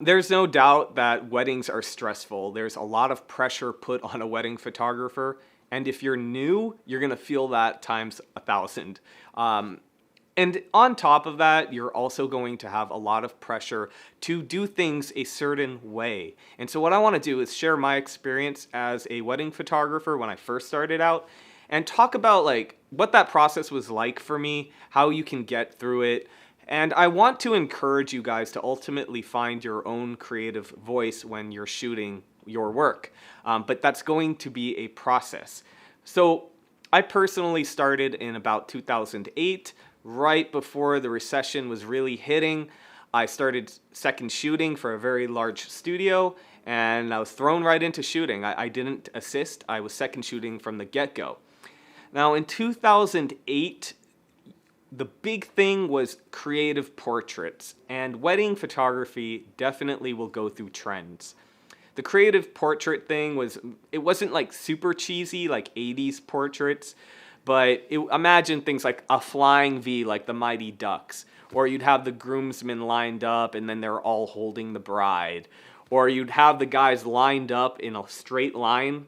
There's no doubt that weddings are stressful. There's a lot of pressure put on a wedding photographer, and if you're new, you're gonna feel that times 1,000. Um, and on top of that, you're also going to have a lot of pressure to do things a certain way. And so, what I want to do is share my experience as a wedding photographer when I first started out, and talk about like what that process was like for me, how you can get through it, and I want to encourage you guys to ultimately find your own creative voice when you're shooting your work. But that's going to be a process. So I personally started in about 2008, right before the recession was really hitting. I started second shooting for a very large studio, and I was thrown right into shooting. I didn't assist, I was second shooting from the get go. Now, in 2008, the big thing was creative portraits, and wedding photography definitely will go through trends. The creative portrait thing it wasn't like super cheesy like 80s portraits, but imagine things like a flying V like the Mighty Ducks, or you'd have the groomsmen lined up and then they're all holding the bride, or you'd have the guys lined up in a straight line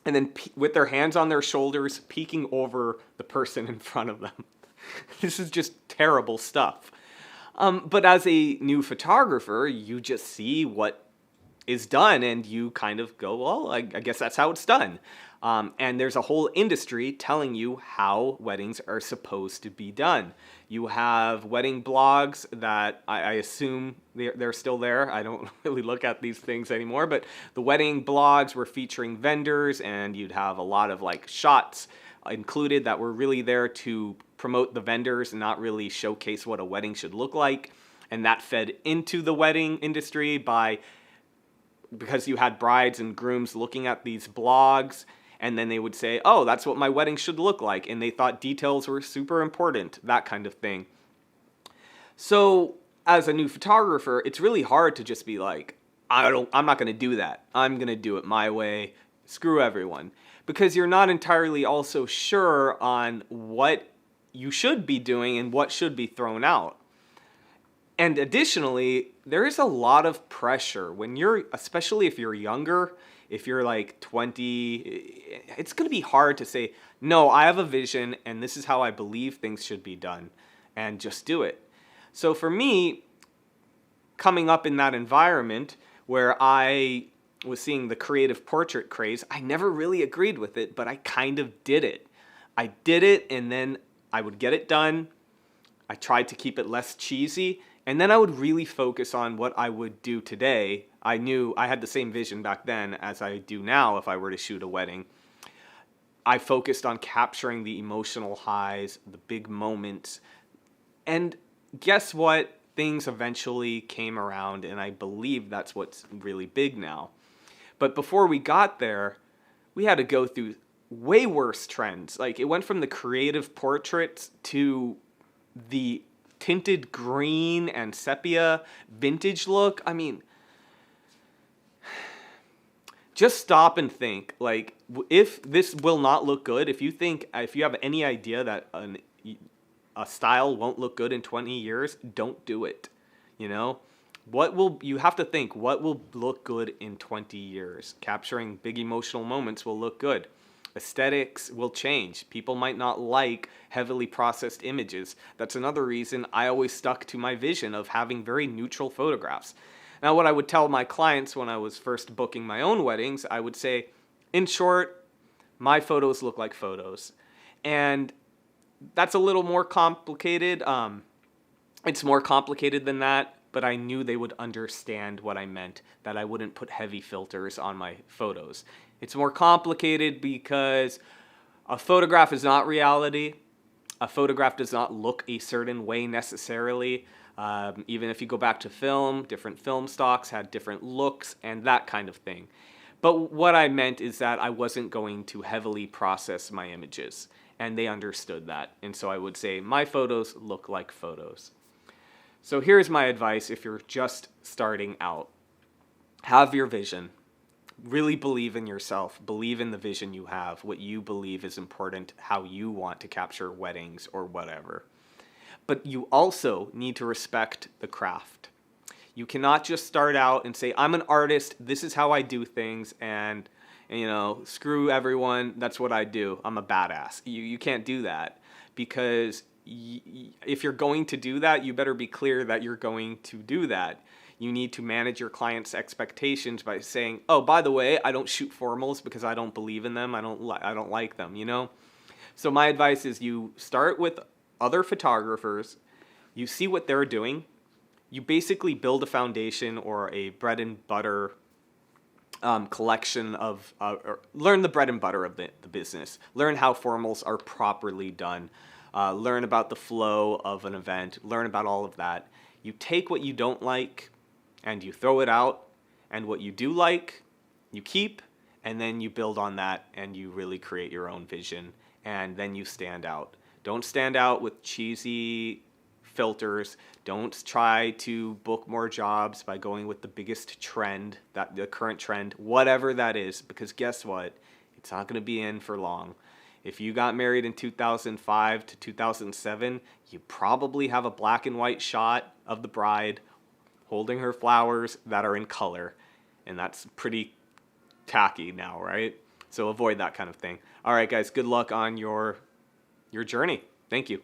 and then with their hands on their shoulders peeking over the person in front of them. This is just terrible stuff. But as a new photographer, you just see what is done and you kind of go, well, I guess that's how it's done. And there's a whole industry telling you how weddings are supposed to be done. You have wedding blogs that I assume they're still there. I don't really look at these things anymore, but the wedding blogs were featuring vendors, and you'd have a lot of like shots included that were really there to promote the vendors and not really showcase what a wedding should look like. And that fed into the wedding industry because you had brides and grooms looking at these blogs, and then they would say, oh, that's what my wedding should look like, and they thought details were super important, that kind of thing. So as a new photographer, it's really hard to just be like, I'm not going to do that. I'm going to do it my way. Screw everyone. Because you're not entirely also sure on what you should be doing and what should be thrown out. And additionally, there is a lot of pressure when especially if you're younger, if you're like 20, it's going to be hard to say, no, I have a vision and this is how I believe things should be done, and just do it. So for me, coming up in that environment where I was seeing the creative portrait craze, I never really agreed with it, but I kind of did it. I did it, and then I would get it done. I tried to keep it less cheesy, and then I would really focus on what I would do today. I knew I had the same vision back then as I do now if I were to shoot a wedding. I focused on capturing the emotional highs, the big moments, and guess what? Things eventually came around, and I believe that's what's really big now. But before we got there, we had to go through way worse trends. Like, it went from the creative portraits to the tinted green and sepia vintage look. I mean, just stop and think. Like, if this will not look good, if you have any idea that a style won't look good in 20 years, don't do it. You know? You have to think, what will look good in 20 years? Capturing big emotional moments will look good. Aesthetics will change. People might not like heavily processed images. That's another reason I always stuck to my vision of having very neutral photographs. Now, what I would tell my clients when I was first booking my own weddings, I would say, in short, my photos look like photos. And that's a little more complicated. It's more complicated than that, but I knew they would understand what I meant, that I wouldn't put heavy filters on my photos. It's more complicated because a photograph is not reality. A photograph does not look a certain way necessarily. Even if you go back to film, different film stocks had different looks and that kind of thing. But what I meant is that I wasn't going to heavily process my images, and they understood that. And so I would say, my photos look like photos. So here's my advice if you're just starting out. Have your vision. Really believe in yourself. Believe in the vision you have, what you believe is important, how you want to capture weddings or whatever. But you also need to respect the craft. You cannot just start out and say, I'm an artist, this is how I do things, and screw everyone, that's what I do, I'm a badass. You can't do that, because if you're going to do that, you better be clear that you're going to do that. You need to manage your client's expectations by saying, oh, by the way, I don't shoot formals because I don't believe in them, I don't like them, So my advice is you start with other photographers, you see what they're doing, you basically build a foundation or a bread and butter collection of, or learn the bread and butter of the business. Learn how formals are properly done. Learn about the flow of an event. Learn about all of that. You take what you don't like and you throw it out, and what you do like, you keep, and then you build on that and you really create your own vision, and then you stand out. Don't stand out with cheesy filters. Don't try to book more jobs by going with the biggest trend, the current trend, whatever that is, because guess what? It's not going to be in for long. If you got married in 2005 to 2007, you probably have a black and white shot of the bride holding her flowers that are in color, and that's pretty tacky now, right? So avoid that kind of thing. All right, guys, good luck on your journey. Thank you.